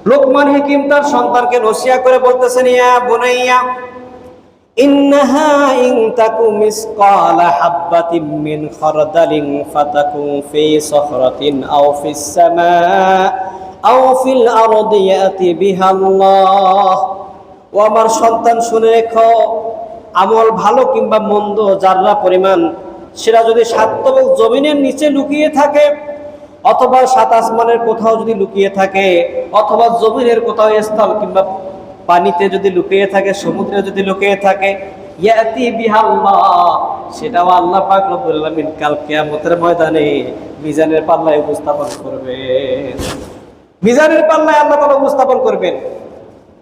লোকমান হাকিম তার সন্তানকে নসিহত করে বলতেছেন, ইয়া বুনাইয়া ইন্নাহা ইন তাকু মিসকালা হাববাতিন মিন খারদালিন ফাতাকুন ফি সখরাতিন আও ফিস সামা আও ফিল আরদি ইয়াতি বিহা আল্লাহ। ও আমার সন্তান, শুনে রেখো, আমল ভালো কিংবা মন্দ যাররা পরিমাণ, সেটা যদি সাততল জমিনের নিচে লুকিয়ে থাকে, অথবা সাত আসমানের কোথাও যদি লুকিয়ে থাকে, অথবা জমিনের কোথাও স্থল কিংবা পানিতে যদি লুকিয়ে থাকে, সমুদ্রে যদি লুকিয়ে থাকে, ইয়াতি বিহাল্লাহ, সেটাও আল্লাহ পাক রব্বুল আলামিন কাল কিয়ামতের ময়দানে মিজানের পাল্লায় উপস্থাপন করবেন। মিজানের পাল্লায় আল্লাহ তাআলা উপস্থাপন করবেন।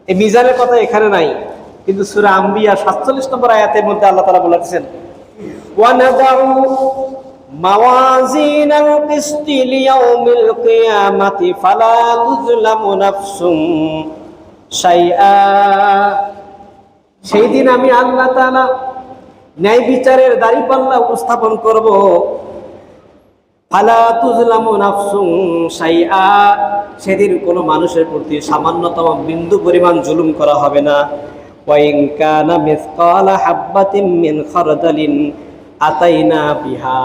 এই মিজানের কথা এখানে নাই, কিন্তু সূরা আম্বিয়া 47 নম্বর আয়াতের মধ্যে আল্লাহ তাআলা বলেছেন, ওয়ানাদাউ মাওয়াজিনাল কিসতি লিয়াউমিল কিয়ামাতি ফালা তুযলামু নাফসুম শাইআ। সেই দিন আমি আল্লাহ তাআলা ন্যায় বিচারের দাঁড়িপাল্লা উপস্থাপন করব। ফালা তুযলামু নাফসুম শাইআ, সেদিন কোনো মানুষের প্রতি সামান্যতম বিন্দু পরিমাণ জুলুম করা হবে না। ওয়া ইন কানা মিসকালা হাববাতিন মিন খারদালিন আতাইনা বিহা,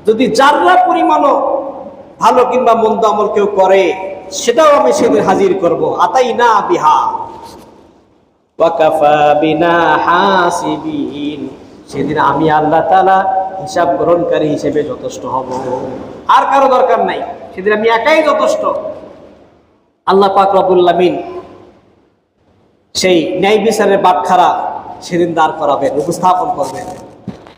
যদি যাররা পরিমাণও ভালো কিংবা মন্দ আমল কেউ করে, সেটাও আমি সেদিন হাজির করব। আতাইনা বিহা ওয়া কাফা বিনা হাসিবিন, সেদিন আমি আল্লাহ তাআলা হিসাব গ্রহণকারী হিসেবে যথেষ্ট হব, আর কারো দরকার নাই। সেদিন আমি একাই যথেষ্ট। আল্লাহ পাক রব্বুল আলামিন সেই ন্যায় বিচারের বাটখারা সেদিন দাঁড় করাবেন, উপস্থাপন করবেন।